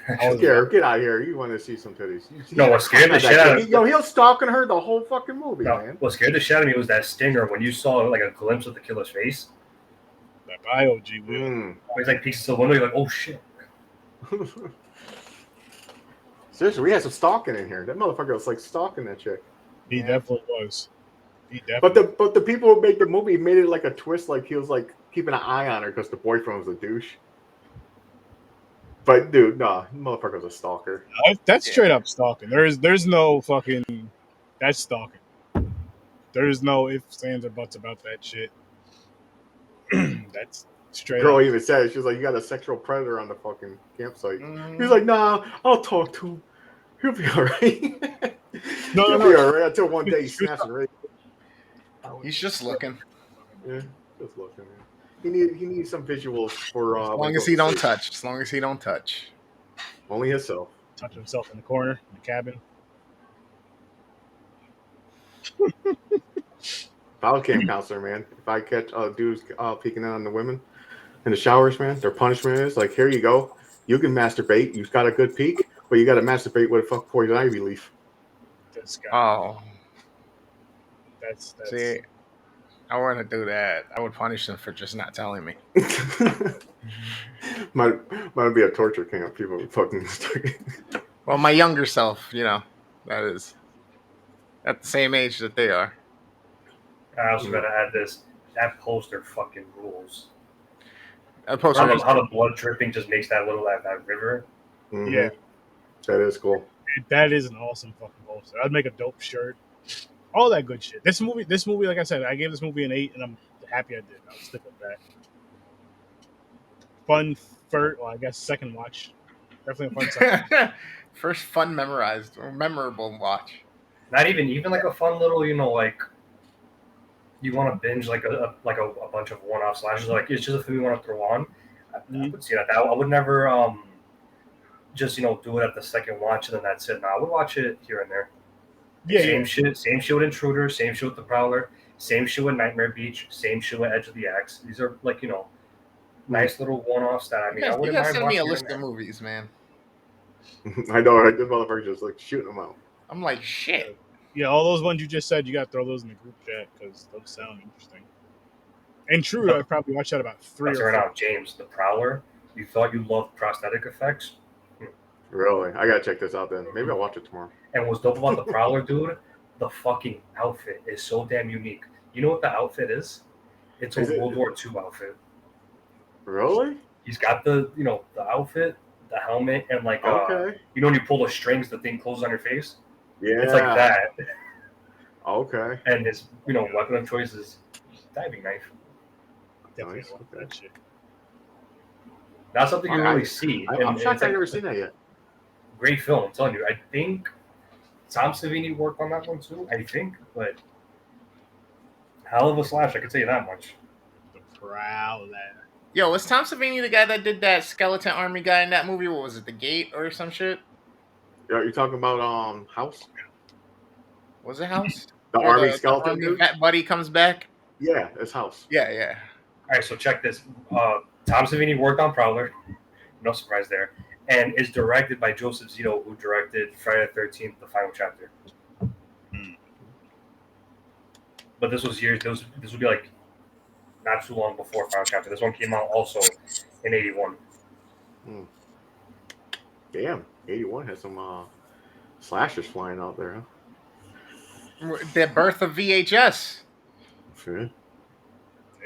Scare her. Get out of here. You want to see some titties. No, what scared the shit out of me. Yo, he was stalking her the whole fucking movie, man. What scared the shit out of me was that stinger when you saw like a glimpse of the killer's face. That OG wheel. He's like peeks to the window. You're like, oh shit. Seriously, we had some stalking in here. That motherfucker was like stalking that chick. He definitely was. But the people who made the movie made it like a twist, like he was like keeping an eye on her because the boyfriend was a douche. But dude, nah, motherfucker was a stalker. That's straight up stalking. There's no fucking. That's stalking. There's no ifs, ands, or buts about that shit. That's straight Girl up. even said it. She was like, "You got a sexual predator on the fucking campsite." He's like, "Nah, I'll talk to him. He'll be all right." No. He'll be all right until one day he snaps and rapes. He's just looking. Yeah, just looking. He needs some visuals for As when long he as goes he to don't sleep. touch. As long as he don't touch. Only himself. Touch himself in the corner in the cabin. If I was camp counselor, man, if I catch dudes peeking out on the women in the showers, man, their punishment is like, here you go. You can masturbate. You've got a good peek, but you got to masturbate with a fuck poison ivy leaf. This guy. Oh, That's see, I wouldn't do that. I would punish them for just not telling me. might be a torture camp. People fucking. Well, my younger self, you know, that is at the same age that they are. I also got to add this. That poster fucking rules. That poster How the blood dripping just makes that little that river. Mhm. Yeah. That is cool. That is an awesome fucking poster. I'd make a dope shirt. All that good shit. This movie, like I said, I gave this movie an 8, and I'm happy I did. I'll stick with that. Fun first, well, I guess second watch. Definitely a fun second. First fun memorized or memorable watch. Not even like a fun little, like you want to binge like a bunch of one-off slashes. Like it's just a thing you want to throw on. I would see that. I would never just do it at the second watch and then that's it. No, I would watch it here and there. Same shit with Intruder, same shit with The Prowler, same shit with Nightmare Beach, same shit with Edge of the Axe. These are like nice little one-offs that I You wouldn't guys mind send me a watching list of movies, man. I know, right? This motherfucker just like shooting them out. I'm like, shit. Yeah, all those ones you just said, you got to throw those in the group chat because those sound interesting. Intruder, I probably watched that about 3 or 4. Right now, James, The Prowler. You thought you loved prosthetic effects? Really? I gotta check this out then. Maybe I'll watch it tomorrow. And what's dope about The Prowler, dude? The fucking outfit is so damn unique. You know what the outfit is? It's a World War II outfit. Really? He's got the outfit, the helmet, and like Okay. when you pull the strings, the thing closes on your face. Yeah. It's like that. Okay. And his weapon of choice is diving knife. Definitely Nice. watch that shit. Not something you really see. I'm shocked I've never seen that yet. Great film, I'm telling you. I think Tom Savini worked on that one too. I think, but hell of a slash. I can tell you that much. The Prowler. Yo, was Tom Savini the guy that did that skeleton army guy in that movie? What was it, The Gate or some shit? Yeah, you're talking about House? Was it House? The Where army skeleton army dude? fat buddy comes back? Yeah, it's House. Yeah. All right, so check this. Tom Savini worked on Prowler. No surprise there. And is directed by Joseph Zito, who directed Friday the 13th, the final chapter. But this was years. This would be like not too long before final chapter. This one came out also in 81. Damn, 81 has some slashers flying out there, huh? The birth of VHS. Sure.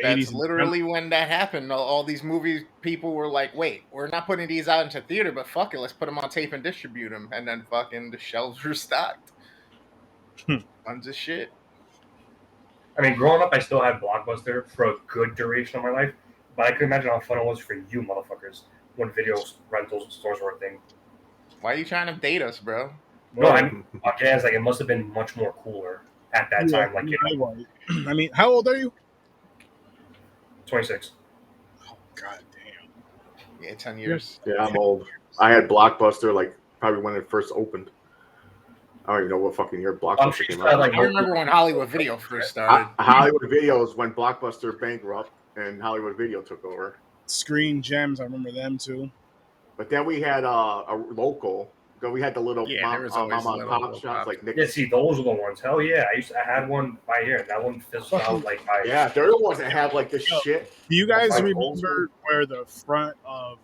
That's literally when that happened. All these movie people were like, wait, we're not putting these out into theater, but fuck it, let's put them on tape and distribute them. And then fucking the shelves were stocked. Tons of shit. I mean, growing up, I still had Blockbuster for a good duration of my life, but I can imagine how fun it was for you motherfuckers when video rental stores were a thing. Why are you trying to date us, bro? No, I'm guess like it must have been much more cooler at that time. Like, I mean, how old are you? 26. Oh, god damn. Yeah, 10 years. Yeah, I'm old. I had Blockbuster like probably when it first opened. I don't even know what fucking year Blockbuster came out. I remember when Hollywood Video first started. Hollywood Video was when Blockbuster bankrupt and Hollywood Video took over. Screen Gems, I remember them too. But then we had a local. We had the little mom and pop shops like Nick's. Yeah, see, those are the ones. Hell yeah, I had one by here, and that one fizzled out like by. Yeah, they're the ones that have like this shit. Do you guys remember where the front of,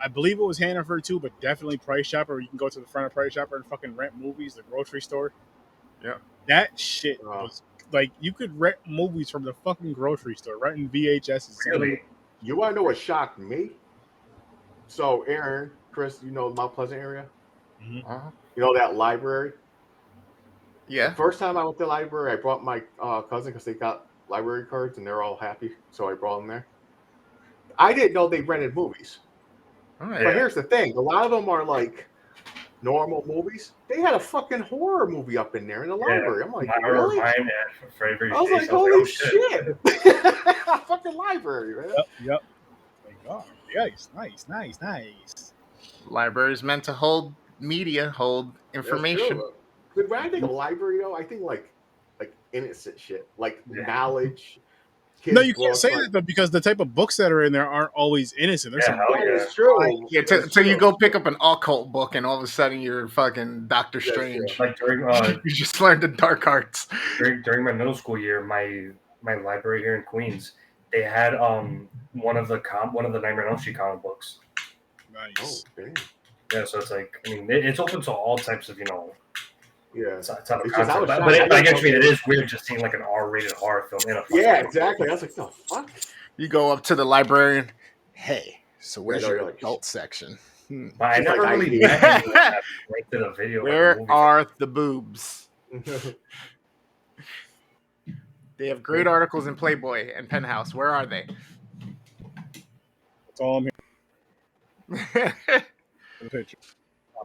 I believe it was Hannaford too, but definitely Price Chopper, where you can go to the front of Price Chopper and fucking rent movies, the grocery store? Yeah. That shit was like, you could rent movies from the fucking grocery store, renting VHSs. Really? You want to know what shocked me? So, Aaron, Chris, you know Mount Pleasant area? Mm-hmm. You know that library? Yeah. The first time I went to the library, I brought my cousin because they got library cards and they're all happy. So I brought them there. I didn't know they rented movies. All right. But here's the thing. A lot of them are like normal movies. They had a fucking horror movie up in there in the library. I'm like, really? Mine and Freddy I was like, Jason. I was holy oh, shit. Fucking library, man. Yep. My God. Nice. Libraries meant to hold media, hold information. That's true. When I think of library, though, I think like innocent shit, like knowledge. No, you can't books, say like, that though, because the type of books that are in there aren't always innocent. There's some that is true. Yeah, till you go pick up an occult book and all of a sudden you're fucking Doctor Strange. like during You just learned the dark arts. during my middle school year, my library here in Queens, they had one of the Nightmare on Elm Street comic books. nice. Oh, damn. Yeah, so it's like, I mean, it's open to all types of, Yeah. type of It's just, I content. was But shocked. I guess it is weird just seeing like an R-rated horror film in a fucking Yeah, book. exactly. I was like, the fuck? You go up to the librarian. Hey, so where's Yeah, your you're like, adult section? But I It's never like really I- met anyone that linked a video. Where like a movie. are the boobs? They have great articles in Playboy and Penthouse. Where are they? That's all I'm here for the picture.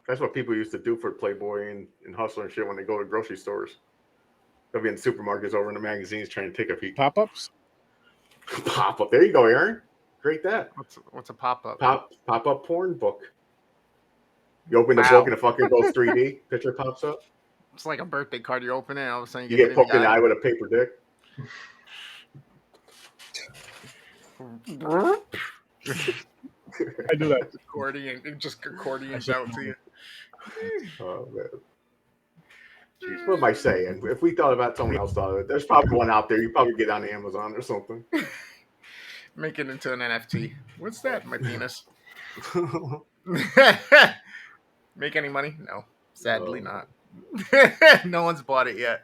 That's what people used to do for Playboy and Hustler and shit when they go to grocery stores. They'll be in supermarkets over in the magazines trying to take a peek. Pop-ups? Pop up. There you go, Aaron. Great that. What's a pop-up? Pop up porn book. You open the Wow. book and it fucking goes 3D. Picture pops up. It's like a birthday card. You open it, and all of a sudden You you get poked in the eye with a paper dick. I do that. Accordion, it just accordions out to you. Oh man. What am I saying? If we thought about it, someone else thought of it. There's probably one out there. You probably get on Amazon or something. Make it into an NFT. What's that, my penis? Make any money? No, sadly not. No one's bought it yet.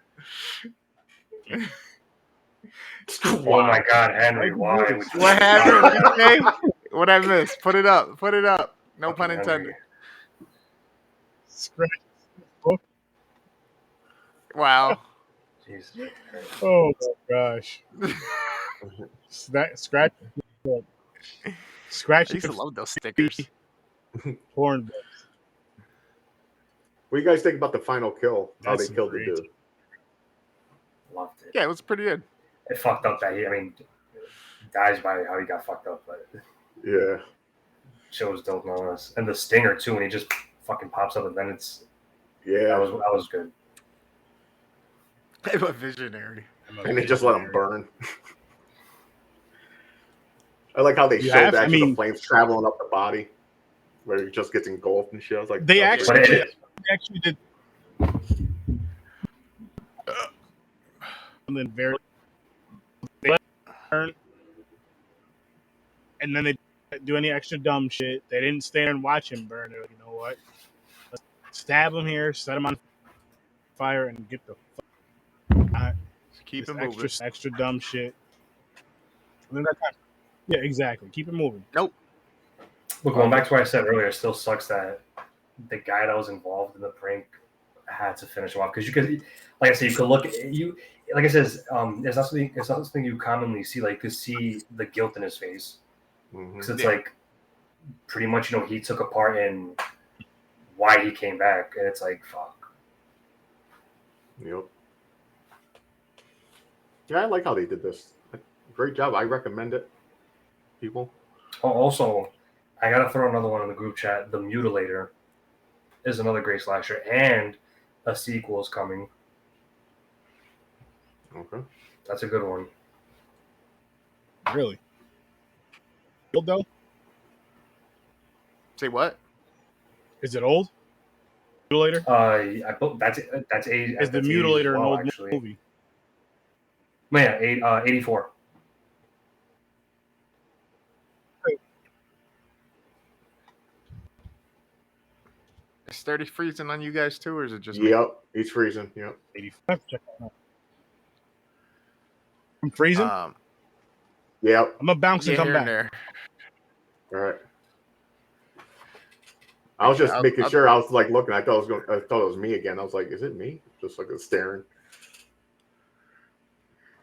Oh my God, Henry! Why? would you- What happened? Okay? What I missed? Put it up. Put it up. No pun Fucking intended. Scratch. Wow. Jesus. Oh my gosh. Scratch. I Scratch used to love those stickers. porn books. What do you guys think about the final kill? How That's they killed the great. dude? Loved it. Yeah, it was pretty good. It fucked up that dies by how he got fucked up, but Yeah. shows dope nonetheless. And the stinger too, when he just fucking pops up, and then that Yeah. was good. I'm a visionary. And they just let him burn. I like how they You showed have- actually I mean- the flames traveling up the body, where he just gets engulfed and shit. I was like, They that's actually great. did. And then they let him burn, and then they didn't do any extra dumb shit. They didn't stand there and watch him burn. They're like, you know what? Let's stab him here, set him on fire, and get the fuck out. Keep This it moving. extra dumb shit. And then that time, yeah, exactly. Keep it moving. But going back to what I said earlier, it still sucks that the guy that was involved in the prank had to finish him off, because you could, like I said, you could look at you. Like I said, it's not something you commonly see. Like, you could see the guilt in his face, Mhm. because it's like pretty much he took a part in why he came back, and it's like fuck. Yep. Yeah, I like how they did this. Great job. I recommend it. People. Oh, also, I gotta throw another one in the group chat. The Mutilator is another great slasher, and a sequel is coming. Okay. That's a good one. Really. Old though? Say what? Is it old? Mutilator? That's Is the Mutilator an old movie? Yeah, 84. Is Sturdy freezing on you guys too, or is it just Yep. He's freezing. Yep. 85. Check that out. I'm freezing. me? Yep. I'm gonna bounce and Yeah, come here and back. there. All right. I was just making sure. I was like looking. I thought it was me again. I was like, is it me? Just like staring.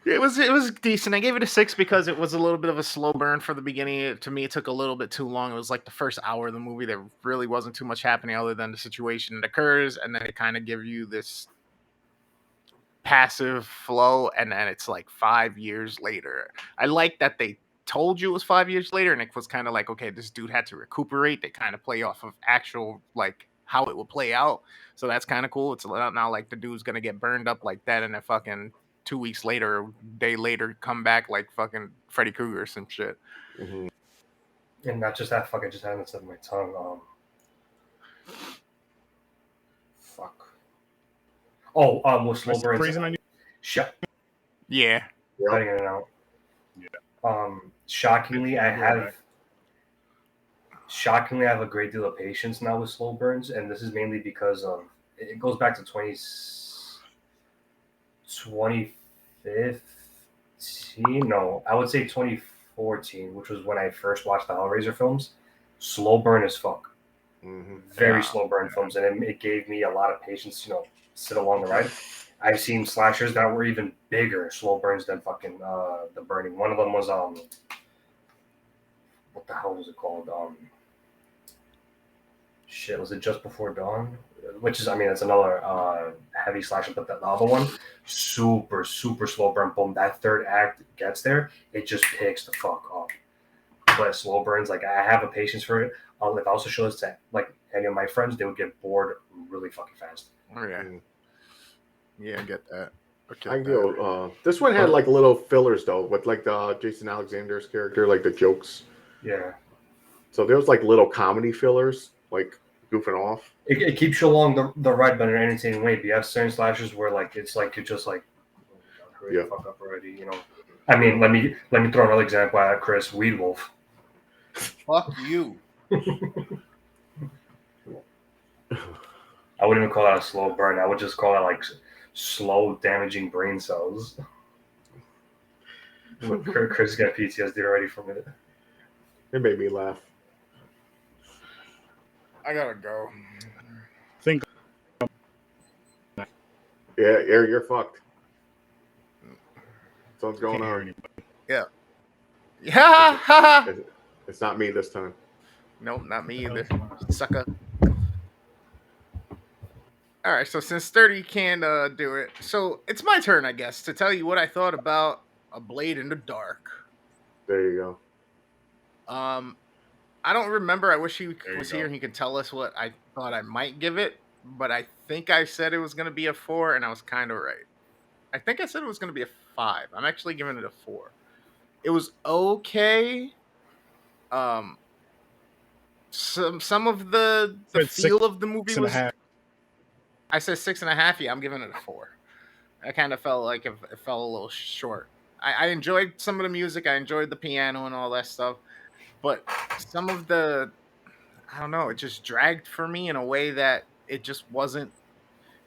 It was decent. I gave it a 6 because it was a little bit of a slow burn for the beginning. To me, it took a little bit too long. It was like the first hour of the movie. There really wasn't too much happening other than the situation that occurs, and then it kind of give you this passive flow, and then it's like 5 years later. I like that they told you it was 5 years later, and it was kind of like, okay, this dude had to recuperate. They kind of play off of actual like how it will play out, so that's kind of cool. It's not like the dude's gonna get burned up like that, and then fucking 2 weeks later, a day later, come back like fucking Freddy Krueger or some shit. Mm-hmm. And not just that, fucking just having it on my tongue. Fuck. Oh, with slow burns. Reason I need. Shut. Yeah. Cutting it out. Yeah. Shockingly, I have a great deal of patience now with slow burns, and this is mainly because it goes back to 2015. No, I would say 2014, which was when I first watched the Hellraiser films. Slow burn as fuck. Mm-hmm. Very slow burn films, and it gave me a lot of patience, sit along the ride. I've seen slashers that were even bigger slow burns than fucking The Burning. One of them was what the hell was it called? Shit, was it Just Before Dawn? Which is, it's another heavy slasher, but the other one, super, super slow burn. Boom, that third act gets there, it just picks the fuck up. But slow burns, like, I have a patience for it. If I also show this to like any of my friends, they would get bored really fucking fast. Oh yeah. Yeah, I get that. I go. This one had like little fillers though, with like the Jason Alexander's character, like the jokes. Yeah. So there was like little comedy fillers, like goofing off. It keeps you along the ride, but in an entertaining way. But you have certain slashers where like it's like you're just like, oh my God, hurry the fuck up already, I mean, let me throw another example at Chris. Weed Wolf. Fuck you. I wouldn't even call that a slow burn. I would just call it like slow damaging brain cells. Chris got PTSD already from it. It made me laugh. I gotta go. Think. Yeah, you're fucked. Something's going on. Yeah. Yeah. It's not me this time. Nope, not me either. Sucker. All right, so since Sturdy can't do it, so it's my turn, I guess, to tell you what I thought about A Blade in the Dark. There you go. I don't remember. I wish he was here and he could tell us what I thought I might give it, but I think I said it was going to be a 4, and I was kind of right. I think I said it was going to be a 5. I'm actually giving it a 4. It was okay. Some of the feel of the movie was. I said 6.5. Yeah, I'm giving it a 4. I kind of felt like it fell a little short. I enjoyed some of the music. I enjoyed the piano and all that stuff. But some of the, I don't know, it just dragged for me in a way that it just wasn't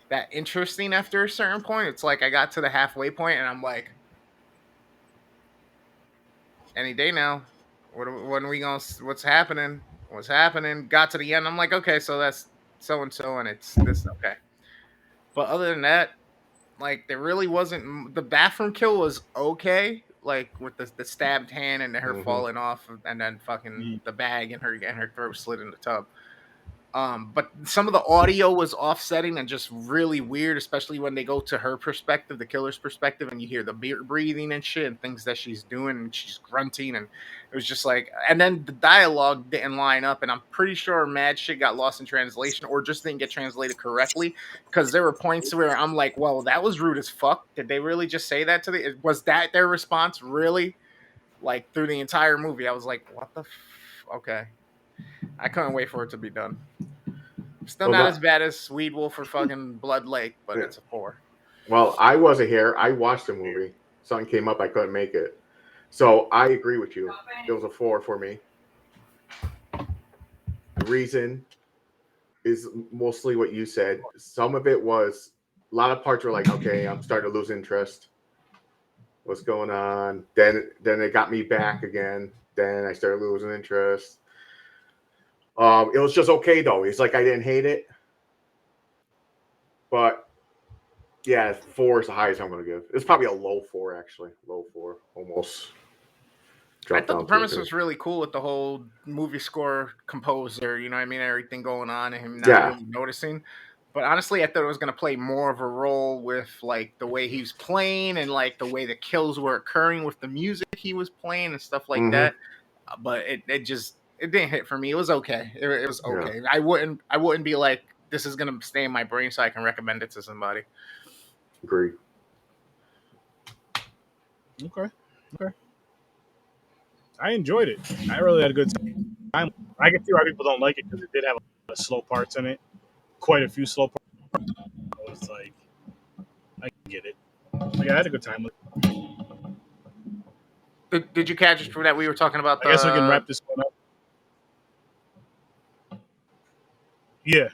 that interesting after a certain point. It's like I got to the halfway point and I'm like, any day now. When are we going to, what's happening? What's happening? Got to the end. I'm like, okay, so that's so-and-so and it's this, okay. But other than that, like, there really wasn't, the bathroom kill was okay. Like with the stabbed hand and her falling off, and then fucking the bag and her throat slit in the tub. But some of the audio was offsetting and just really weird, especially when they go to her perspective, the killer's perspective, and you hear the breathing and shit and things that she's doing and she's grunting, and it was just like, and then the dialogue didn't line up, and I'm pretty sure mad shit got lost in translation or just didn't get translated correctly, because there were points where I'm like, well, that was rude as fuck. Did they really just say that to the? Was that their response? Really? Like through the entire movie, I was like, what the? Okay. I couldn't wait for it to be done. Still not as bad as Weed Wolf or fucking Blood Lake, but it's a 4. Well, I wasn't here. I watched the movie. Something came up. I couldn't make it. So I agree with you. It was a 4 for me. The reason is mostly what you said. Some of it was, a lot of parts were like, okay, I'm starting to lose interest. What's going on? Then it got me back again. Then I started losing interest. It was just okay though. It's like I didn't hate it, but Yeah, 4 is the highest I'm going to give. It's probably a low 4, actually. Low 4, almost. I thought the premise was really cool with the whole movie score composer, you know what I mean? Everything going on and him not really noticing. But honestly, I thought it was going to play more of a role with like the way he was playing and like the way the kills were occurring with the music he was playing and stuff like that. But it didn't hit for me. It was okay. It was okay. Yeah. I wouldn't be like, this is going to stay in my brain so I can recommend it to somebody. Agree. Okay. I enjoyed it. I really had a good time. I can see why people don't like it because it did have a lot of slow parts in it. Quite a few slow parts. I was like, I get it. Like, I had a good time with it. Did you catch it for that we were talking about? I guess we can wrap this one up. Yeah.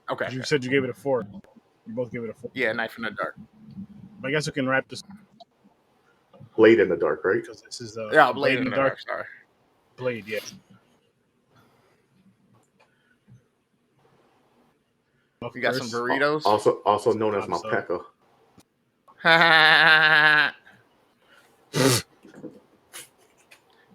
Okay. You said you gave it a 4. You both gave it a 4. Yeah, Knife in the Dark. But I guess we can wrap this. Blade in the Dark, right? Because this is Blade in the Dark. Sorry. Blade, yeah. We got some burritos. Also known as Malpeca.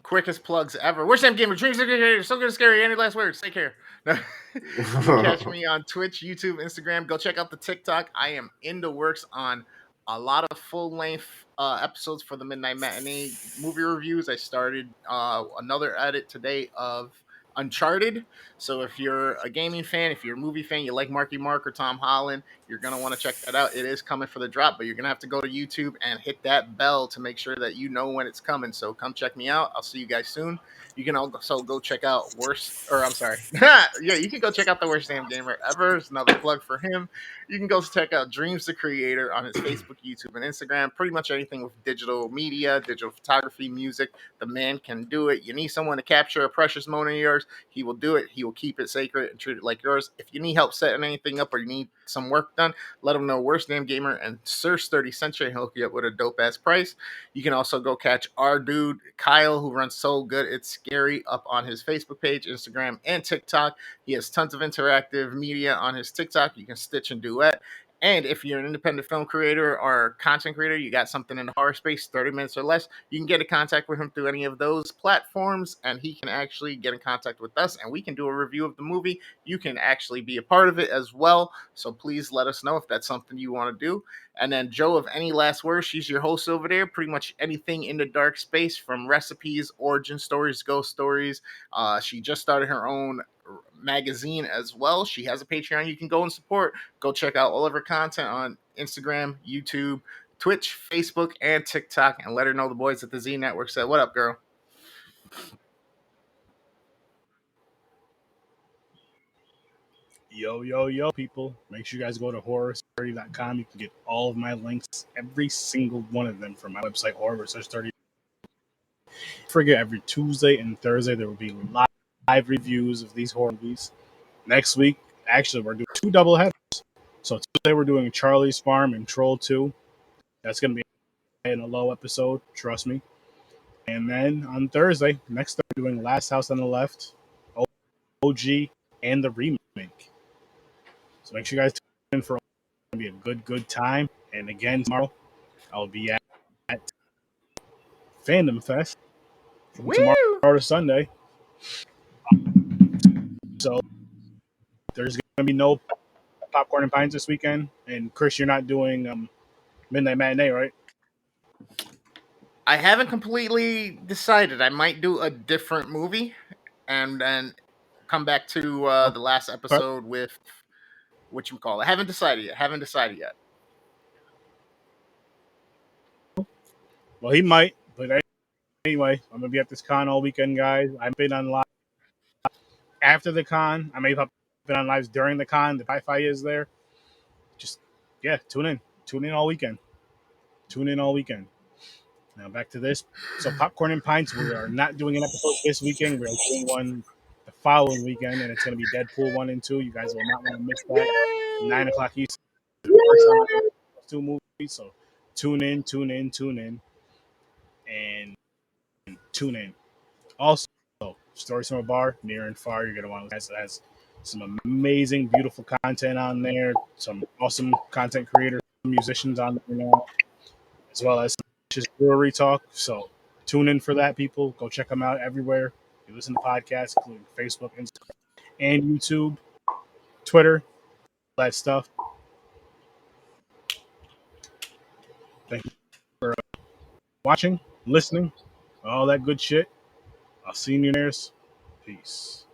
Quickest plugs ever. Worst damn gamer. Dreams are good. So good and scary. Any last words? Take care. You can catch me on Twitch, YouTube, Instagram. Go check out the TikTok. I am in the works on a lot of full-length episodes for the Midnight Matinee movie reviews. I started another edit today of Uncharted. So if you're a gaming fan, if you're a movie fan, you like Marky Mark or Tom Holland, you're going to want to check that out. It is coming for the drop, but you're going to have to go to YouTube and hit that bell to make sure that you know when it's coming. So come check me out. I'll see you guys soon. You can also go check out yeah, you can go check out the Worst Damn Gamer Ever. It's another plug for him. You can go check out Dreams the Creator on his Facebook, YouTube, and Instagram. Pretty much anything with digital media, digital photography, music. The man can do it. You need someone to capture a precious moment of yours. He will do it. He will keep it sacred and treat it like yours. If you need help setting anything up or you need some work done, let him know. Worst Damn Gamer and Sir Sturdy Century and he'll hook you up with a dope ass price. You can also go catch our dude Kyle, who runs So Good It's Scary, up on his Facebook page, Instagram, and TikTok. He has tons of interactive media on his TikTok. You can stitch and duet. And if you're an independent film creator or content creator, you got something in the horror space, 30 minutes or less, you can get in contact with him through any of those platforms, and he can actually get in contact with us, and we can do a review of the movie. You can actually be a part of it as well, so please let us know if that's something you want to do. And then Joe, of Any Last Words, she's your host over there. Pretty much anything in the dark space, from recipes, origin stories, ghost stories. She just started her own magazine as well. She has a Patreon you can go and support. Go check out all of her content on Instagram, YouTube, Twitch, Facebook, and TikTok, and let her know the boys at the Z Network said, "What up, girl?" Yo, people. Make sure you guys go to HORRORWITHSIR.STURDY.com. You can get all of my links, every single one of them, from my website, HORRORWITHSIR.STURDY. Forget, every Tuesday and Thursday there will be live reviews of these horror movies. Next week, actually, we're doing 2 double headers. So today we're doing Charlie's Farm and Troll 2. That's going to be in a low episode, trust me. And then on Thursday, next we're doing Last House on the Left, OG, and the remake. So make sure you guys tune in for it's going to be a good time. And again, tomorrow I'll be at Fandom Fest from tomorrow to Sunday. So there's going to be no Popcorn and Pints this weekend. And Chris, you're not doing Midnight Matinee, right? I haven't completely decided. I might do a different movie and then come back to the last episode with whatchamacallit. I haven't decided yet. Well, he might, but anyway, I'm gonna be at this con all weekend, guys. I've been on live after the con. I may have been on lives during the con. The Wi-Fi is there. Just tune in all weekend. Now back to this. So Popcorn and Pints, we are not doing an episode this weekend. We're doing one the following weekend, and it's going to be Deadpool 1 and 2. You guys will not want to miss that. 9 o'clock Eastern. 2 movies. So tune in, and tune in. Also, Stories from a Bar, near and far. You're going to want to guys that has some amazing, beautiful content on there. Some awesome content creators musicians on there now, as well as just brewery talk. So tune in for that, people. Go check them out everywhere. You listen to podcasts, including Facebook, Instagram, and YouTube, Twitter, all that stuff. Thank you for watching, listening, all that good shit. I'll see you next. Peace.